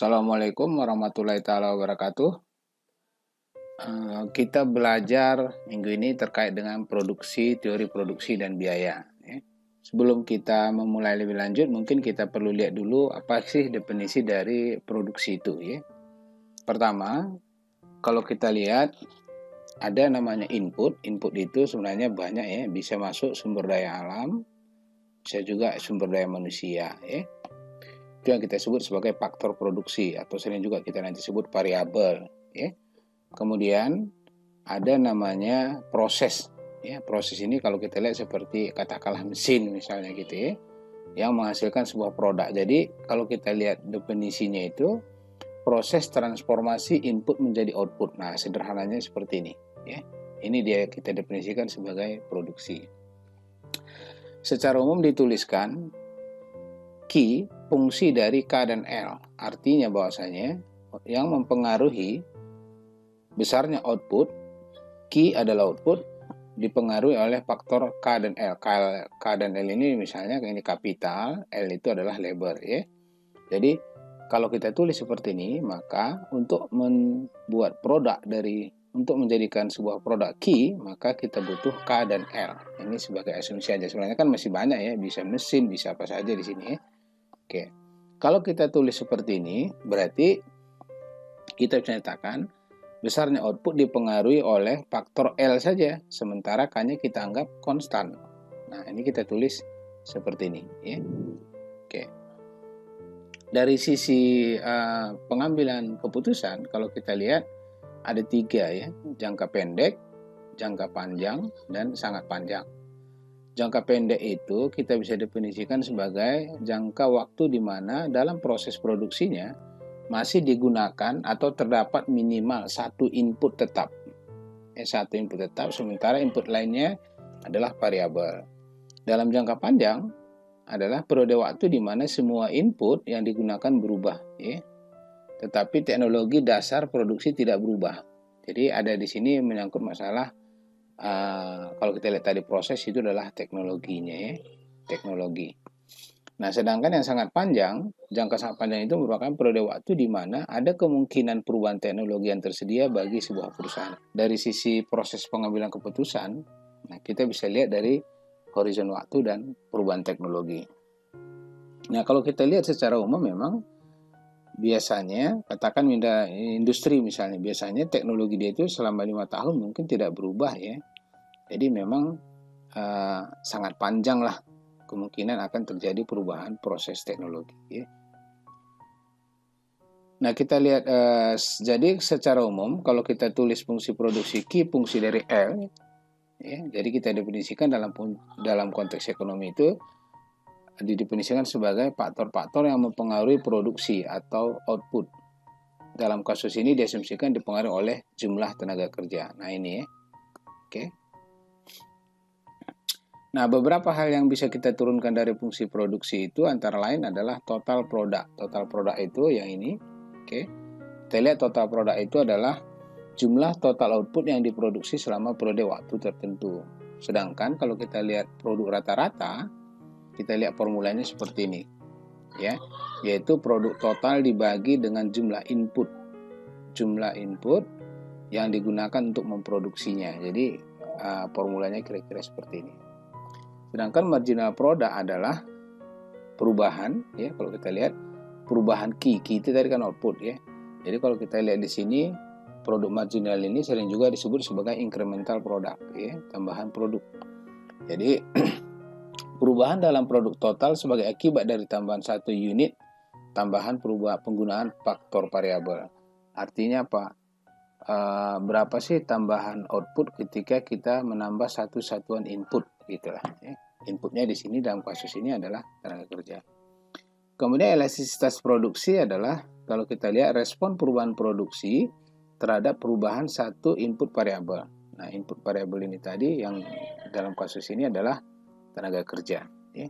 Assalamualaikum warahmatullahi taala wabarakatuh. Kita belajar minggu ini terkait dengan produksi, teori produksi dan biaya. Sebelum kita memulai lebih lanjut, mungkin kita perlu lihat dulu apa sih definisi dari produksi itu. Pertama, kalau kita lihat ada namanya input. Input itu sebenarnya banyak ya, bisa masuk sumber daya alam, bisa juga sumber daya manusia. Itu yang kita sebut sebagai faktor produksi atau sering juga kita nanti sebut variabel. Kemudian ada namanya proses. Proses ini kalau kita lihat seperti katakanlah mesin misalnya gitu ya, yang menghasilkan sebuah produk. Jadi kalau kita lihat definisinya itu proses transformasi input menjadi output. Nah, sederhananya seperti ini. Ini dia kita definisikan sebagai produksi. Secara umum dituliskan Q fungsi dari K dan L. Artinya bahwasanya yang mempengaruhi besarnya output, Q adalah output, dipengaruhi oleh faktor K dan L. K dan L ini misalnya ini kapital, L itu adalah labor ya. Jadi kalau kita tulis seperti ini, maka untuk membuat produk untuk menjadikan sebuah produk Q, maka kita butuh K dan L. Ini sebagai asumsi aja. Sebenarnya kan masih banyak ya, bisa mesin, bisa apa saja di sini ya. Oke. Kalau kita tulis seperti ini, berarti kita bisa nyatakan besarnya output dipengaruhi oleh faktor L saja, sementara K-nya kita anggap konstan. Nah, ini kita tulis seperti ini. Ya. Oke. Dari sisi pengambilan keputusan, kalau kita lihat ada 3 ya, jangka pendek, jangka panjang, dan sangat panjang. Jangka pendek itu kita bisa definisikan sebagai jangka waktu di mana dalam proses produksinya masih digunakan atau terdapat minimal satu input tetap. Satu input tetap, sementara input lainnya adalah variabel. Dalam jangka panjang adalah periode waktu di mana semua input yang digunakan berubah. Tetapi teknologi dasar produksi tidak berubah. Jadi ada di sini menyangkut masalah kalau kita lihat tadi proses itu adalah teknologinya ya, teknologi. Nah, sedangkan yang sangat panjang, jangka sangat panjang itu merupakan periode waktu di mana ada kemungkinan perubahan teknologi yang tersedia bagi sebuah perusahaan. Dari sisi proses pengambilan keputusan, nah kita bisa lihat dari horizon waktu dan perubahan teknologi. Nah, kalau kita lihat secara umum memang biasanya, katakan industri misalnya, biasanya teknologi dia itu selama 5 tahun mungkin tidak berubah ya. Jadi memang sangat panjang lah kemungkinan akan terjadi perubahan proses teknologi. Ya. Nah kita lihat, jadi secara umum kalau kita tulis fungsi produksi Q, fungsi dari L, ya, jadi kita definisikan dalam konteks ekonomi itu didefinisikan sebagai faktor-faktor yang mempengaruhi produksi atau output. Dalam kasus ini diasumsikan dipengaruhi oleh jumlah tenaga kerja. Nah ini ya, oke. Nah, beberapa hal yang bisa kita turunkan dari fungsi produksi itu antara lain adalah total produk. Total produk itu yang ini. Oke. Kita lihat total produk itu adalah jumlah total output yang diproduksi selama periode waktu tertentu. Sedangkan kalau kita lihat produk rata-rata, kita lihat formulanya seperti ini. Ya, yaitu produk total dibagi dengan jumlah input. Jumlah input yang digunakan untuk memproduksinya. Jadi formulanya kira-kira seperti ini. Sedangkan marginal product adalah perubahan ya, kalau kita lihat perubahan Q itu tadi kan output ya. Jadi kalau kita lihat di sini produk marginal ini sering juga disebut sebagai incremental product ya, tambahan produk. Jadi perubahan dalam produk total sebagai akibat dari tambahan satu unit tambahan penggunaan faktor variabel. Artinya apa? Berapa sih tambahan output ketika kita menambah satu satuan input gitulah ya. Inputnya di sini dalam kasus ini adalah tenaga kerja. Kemudian elastisitas produksi adalah kalau kita lihat respon perubahan produksi terhadap perubahan satu input variabel. Nah, input variabel ini tadi yang dalam kasus ini adalah tenaga kerja ya.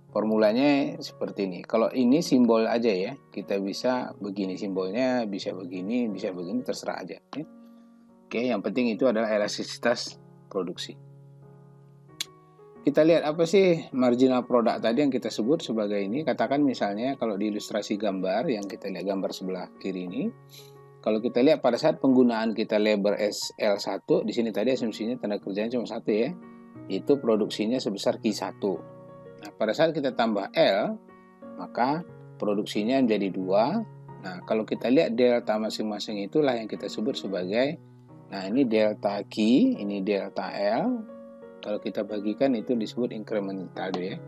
Formulanya seperti ini. Kalau ini simbol aja ya, kita bisa begini simbolnya, bisa begini, terserah aja. Ya. Oke, yang penting itu adalah elastisitas produksi. kita lihat apa sih marginal product tadi yang kita sebut sebagai ini. Katakan misalnya kalau di ilustrasi gambar yang kita lihat gambar sebelah kiri ini, kalau kita lihat pada saat penggunaan kita labor SL1, di sini tadi asumsinya tenaga kerjanya cuma satu ya, itu produksinya sebesar Q1. Nah, pada saat kita tambah L, maka produksinya menjadi 2. Nah, kalau kita lihat delta masing-masing itulah yang kita sebut sebagai, nah ini delta Q, ini delta L. Kalau kita bagikan itu disebut incremental ya.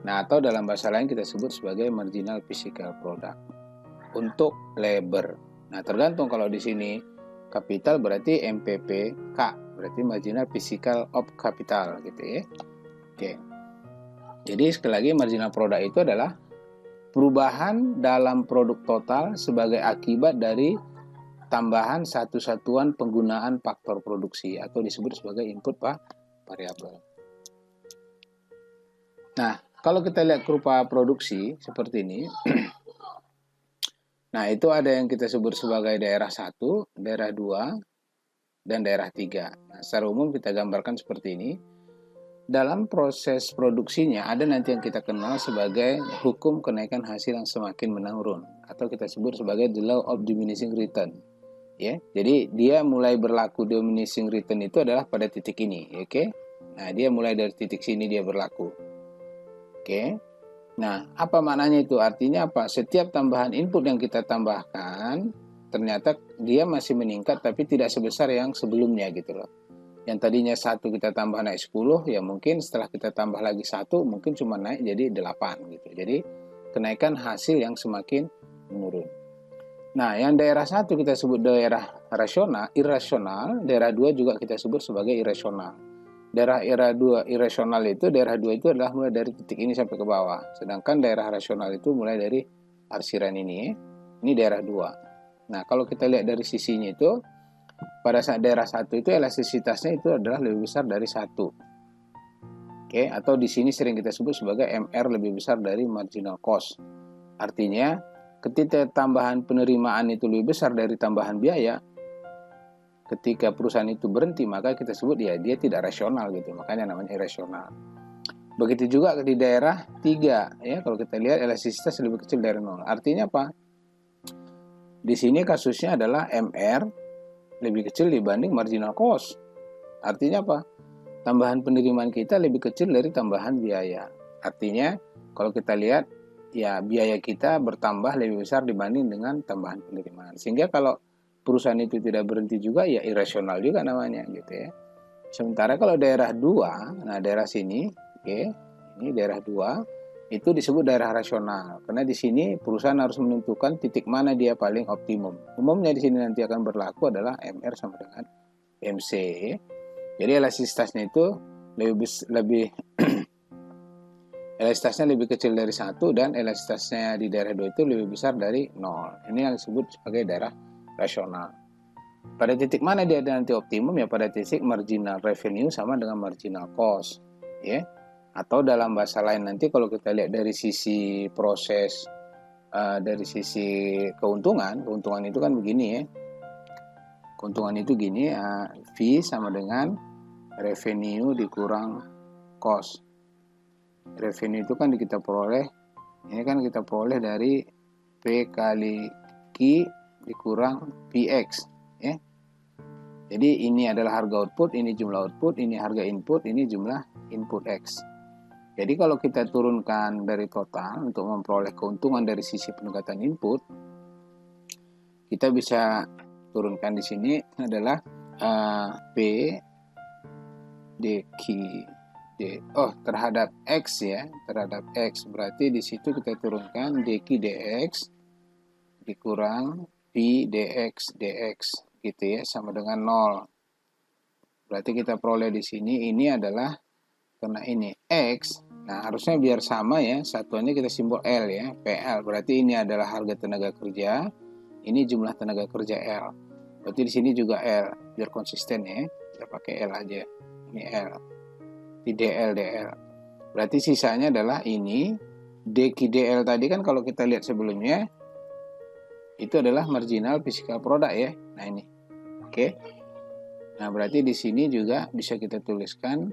Nah, atau dalam bahasa lain kita sebut sebagai marginal physical product untuk labor. Nah, tergantung kalau di sini capital berarti MPP K, berarti marginal physical of capital gitu ya. Oke. Jadi sekali lagi marginal product itu adalah perubahan dalam produk total sebagai akibat dari tambahan satu satuan penggunaan faktor produksi atau disebut sebagai input variabel. Nah, kalau kita lihat kurva produksi seperti ini, nah itu ada yang kita sebut sebagai daerah 1, daerah 2, dan daerah 3. Nah, secara umum kita gambarkan seperti ini. Dalam proses produksinya ada nanti yang kita kenal sebagai hukum kenaikan hasil yang semakin menurun atau kita sebut sebagai the law of diminishing return. Ya, jadi dia mulai berlaku diminishing return itu adalah pada titik ini, oke? Nah, dia mulai dari titik sini dia berlaku. Oke. Nah, apa maknanya itu? Artinya apa? Setiap tambahan input yang kita tambahkan, ternyata dia masih meningkat tapi tidak sebesar yang sebelumnya gitu loh. Yang tadinya 1 kita tambah naik 10, ya mungkin setelah kita tambah lagi 1, mungkin cuma naik jadi 8 gitu. Jadi, kenaikan hasil yang semakin menurun. Nah, yang daerah 1 kita sebut daerah irasional, daerah 2 juga kita sebut sebagai irasional. Daerah 2 irasional itu, daerah 2 itu adalah mulai dari titik ini sampai ke bawah. Sedangkan daerah rasional itu mulai dari arsiran ini. Ini daerah 2. Nah, kalau kita lihat dari sisinya itu, pada saat daerah 1 itu elastisitasnya itu adalah lebih besar dari 1. Oke, atau di sini sering kita sebut sebagai MR lebih besar dari marginal cost. Artinya, ketika tambahan penerimaan itu lebih besar dari tambahan biaya, ketika perusahaan itu berhenti, maka kita sebut ya dia tidak rasional gitu. Makanya namanya irasional. Begitu juga di daerah 3 ya, kalau kita lihat elastisitas lebih kecil dari 0. Artinya apa? Di sini kasusnya adalah MR lebih kecil dibanding marginal cost. Artinya apa? Tambahan penerimaan kita lebih kecil dari tambahan biaya. Artinya kalau kita lihat ya biaya kita bertambah lebih besar dibanding dengan tambahan penerimaan. Sehingga kalau perusahaan itu tidak berhenti juga ya irasional juga namanya gitu ya. Sementara kalau daerah 2, nah daerah sini, oke, ini daerah 2 itu disebut daerah rasional. Karena di sini perusahaan harus menentukan titik mana dia paling optimum. Umumnya di sini nanti akan berlaku adalah MR sama dengan MC. Jadi elastisitasnya itu lebih elastisitasnya lebih kecil dari 1 dan elastisitasnya di daerah 2 itu lebih besar dari 0. Ini yang disebut sebagai daerah rasional. Pada titik mana dia nanti optimum ya pada titik marginal revenue sama dengan marginal cost ya. Atau dalam bahasa lain nanti kalau kita lihat dari sisi proses dari sisi keuntungan itu kan begini ya. Keuntungan itu gini, V sama dengan revenue dikurang cost. Revenue itu kan kita peroleh, ini kan kita peroleh dari P kali Q dikurang PX ya. Jadi ini adalah harga output, ini jumlah output, ini harga input, ini jumlah input X. Jadi kalau kita turunkan dari total untuk memperoleh keuntungan dari sisi pendekatan input, kita bisa turunkan di sini adalah P dq terhadap X ya, terhadap X. Berarti di situ kita turunkan dq dx dikurang P dx dx gitu ya, sama dengan 0. Berarti kita peroleh di sini ini adalah karena ini X. Nah, harusnya biar sama ya, satuannya kita simbol L ya, PL. Berarti ini adalah harga tenaga kerja, ini jumlah tenaga kerja L. Berarti di sini juga L, biar konsisten ya. Kita pakai L aja. Ini L. Di DL. Berarti sisanya adalah ini. DQDL tadi kan kalau kita lihat sebelumnya, itu adalah marginal physical product ya. Nah ini. Oke. Nah berarti di sini juga bisa kita tuliskan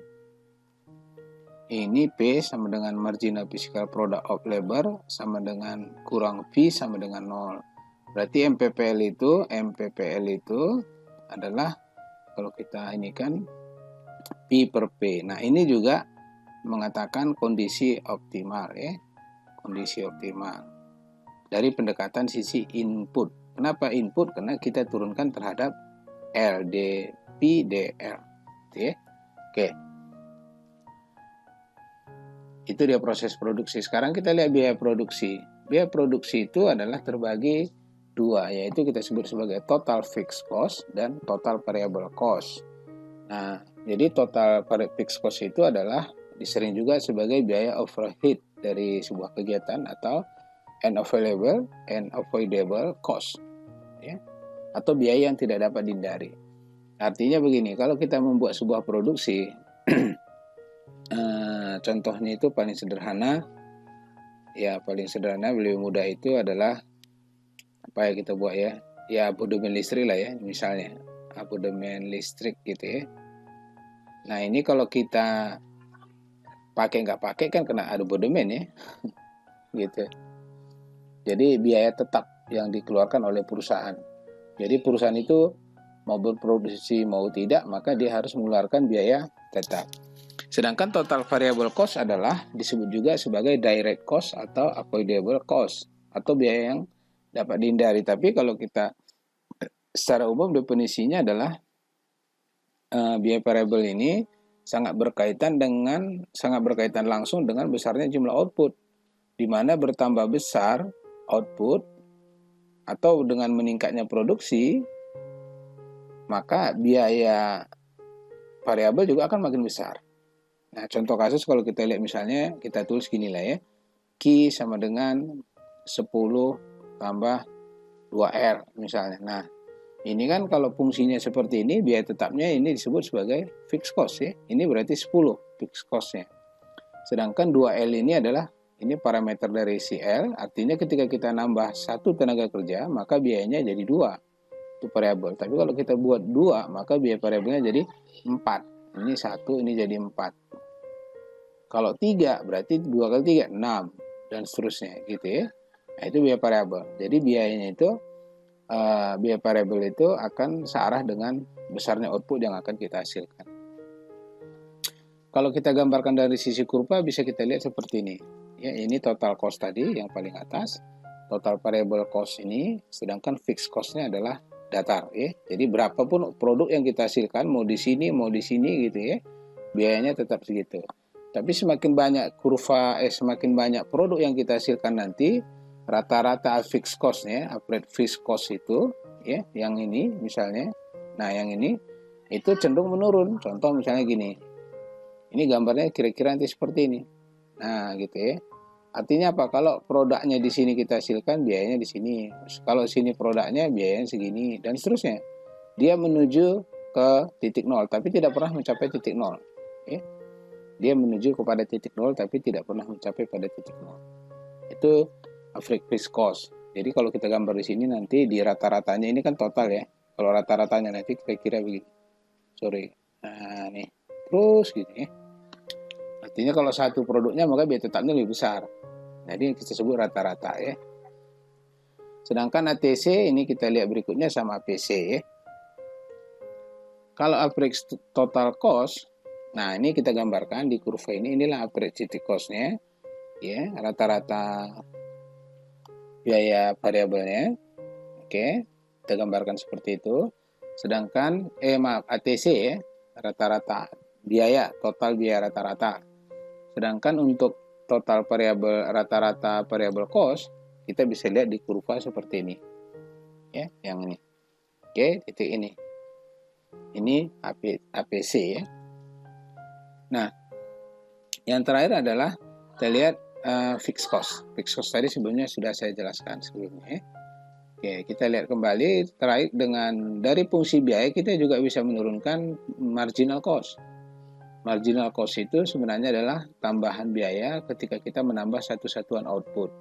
Ini P sama dengan marginal physical product of labor sama dengan kurang V sama dengan 0. Berarti MPPL itu adalah, kalau kita ini kan P per P. Nah, ini juga mengatakan kondisi optimal ya. Kondisi optimal dari pendekatan sisi input. Kenapa input? Karena kita turunkan terhadap LDP DL. Ya. Oke. Itu dia proses produksi. Sekarang kita lihat biaya produksi. Biaya produksi itu adalah terbagi dua, yaitu kita sebut sebagai total fixed cost dan total variable cost. Nah, jadi total fixed cost itu adalah disering juga sebagai biaya overhead dari sebuah kegiatan atau unavoidable cost, ya, atau biaya yang tidak dapat dihindari. Artinya begini, kalau kita membuat sebuah produksi, contohnya itu paling sederhana, lebih mudah itu adalah apa ya kita buat ya abodemen listrik lah ya, misalnya abodemen listrik gitu ya. Nah, ini kalau kita pakai nggak pakai kan kena abodemen ya gitu. Jadi biaya tetap yang dikeluarkan oleh perusahaan. Jadi perusahaan itu mau berproduksi mau tidak, maka dia harus mengeluarkan biaya tetap. Sedangkan total variable cost adalah disebut juga sebagai direct cost atau avoidable cost, atau biaya yang dapat dihindari. Tapi kalau kita secara umum definisinya adalah biaya variable ini sangat berkaitan langsung dengan besarnya jumlah output, di mana bertambah besar output atau dengan meningkatnya produksi, maka biaya variabel juga akan makin besar. Nah, contoh kasus kalau kita lihat misalnya, kita tulis gini lah ya. Q sama dengan 10 tambah 2R misalnya. Nah, ini kan kalau fungsinya seperti ini, biaya tetapnya ini disebut sebagai fixed cost ya. Ini berarti 10 fixed cost-nya. Sedangkan 2L ini adalah ini parameter dari si L, artinya ketika kita nambah satu tenaga kerja, maka biayanya jadi 2. Itu variabel. Tapi kalau kita buat 2, maka biaya variabelnya jadi 4. Ini 1, ini jadi 4. Kalau 3, berarti 2 kali 3, 6. Dan seterusnya gitu ya. Nah, itu biaya variabel. Jadi biayanya itu, biaya variabel itu akan searah dengan besarnya output yang akan kita hasilkan. Kalau kita gambarkan dari sisi kurva, bisa kita lihat seperti ini. Ya, ini total cost tadi yang paling atas. Total variable cost ini, sedangkan fixed cost-nya adalah datar ya. Jadi berapapun produk yang kita hasilkan, mau di sini gitu ya, biayanya tetap segitu. Tapi semakin banyak semakin banyak produk yang kita hasilkan nanti, rata-rata fixed cost-nya, average fixed cost itu ya, yang ini misalnya. Nah, yang ini itu cenderung menurun. Contoh misalnya gini. Ini gambarnya kira-kira nanti seperti ini. Nah, gitu ya. Artinya apa? Kalau produknya di sini kita hasilkan, biayanya di sini. Kalau sini produknya, biayanya segini, dan seterusnya. Dia menuju ke titik nol, tapi tidak pernah mencapai titik nol. Ya. Dia menuju kepada titik nol, tapi tidak pernah mencapai pada titik nol. Itu average fixed cost. Jadi kalau kita gambar di sini nanti di rata-ratanya ini kan total ya. Kalau rata-ratanya nanti kira-kira begini. Nah, nih. Terus gitu ya. Artinya kalau satu produknya maka biaya tetapnya lebih besar. Jadi kita sebut rata-rata ya. Sedangkan ATC ini kita lihat berikutnya sama APC ya. Kalau average total cost, nah ini kita gambarkan di kurva ini, inilah average cost-nya ya, rata-rata biaya variabelnya. Oke, kita gambarkan seperti itu. Sedangkan ATC ya, rata-rata biaya, total biaya rata-rata. Sedangkan untuk total variabel rata-rata variable cost, kita bisa lihat di kurva seperti ini. Ya, yang ini. Oke, titik ini. Ini APC ya. Nah, yang terakhir adalah kita lihat fixed cost. Fixed cost tadi sebelumnya sudah saya jelaskan sebelumnya ya. Oke, kita lihat kembali terakhir dari fungsi biaya kita juga bisa menurunkan marginal cost. Marginal cost itu sebenarnya adalah tambahan biaya ketika kita menambah satu satuan output.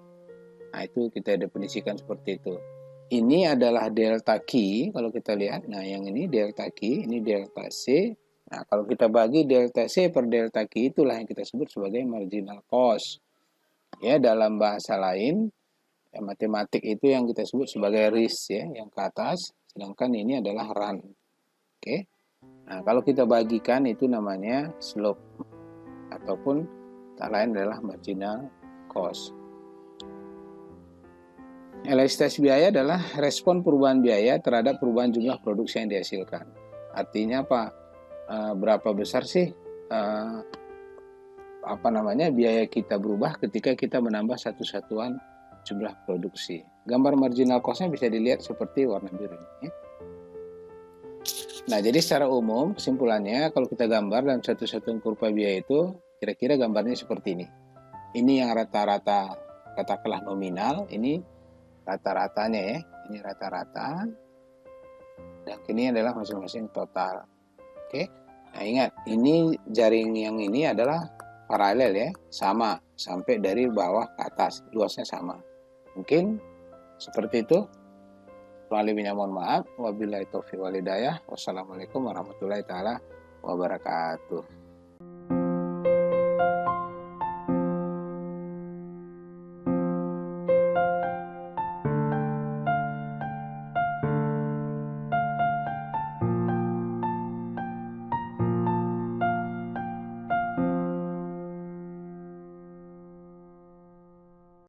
Nah, itu kita definisikan seperti itu. Ini adalah delta Q, kalau kita lihat. Nah, yang ini delta Q, ini delta C, Nah, kalau kita bagi delta C per delta Q itulah yang kita sebut sebagai marginal cost. Ya, dalam bahasa lain, ya, matematik itu yang kita sebut sebagai risk ya, yang ke atas, sedangkan ini adalah run. Oke. Nah, kalau kita bagikan itu namanya slope ataupun tak lain adalah marginal cost. Elastisitas biaya adalah respon perubahan biaya terhadap perubahan jumlah produksi yang dihasilkan. Artinya apa? Berapa besar sih biaya kita berubah ketika kita menambah satu satuan jumlah produksi. Gambar marginal cost-nya bisa dilihat seperti warna biru ini. Nah, jadi secara umum kesimpulannya kalau kita gambar dalam satu satuan kurva biaya itu kira-kira gambarnya seperti ini. Ini yang rata-rata katakanlah nominal, ini rata-ratanya ya, ini rata-rata, dan ini adalah masing-masing total. Oke, nah ingat, ini jaring yang ini adalah paralel ya, sama, sampai dari bawah ke atas, luasnya sama. Mungkin seperti itu. Walinya mohon maaf, wabillahi taufiq walhidayah. Wassalamualaikum warahmatullahi taala wabarakatuh.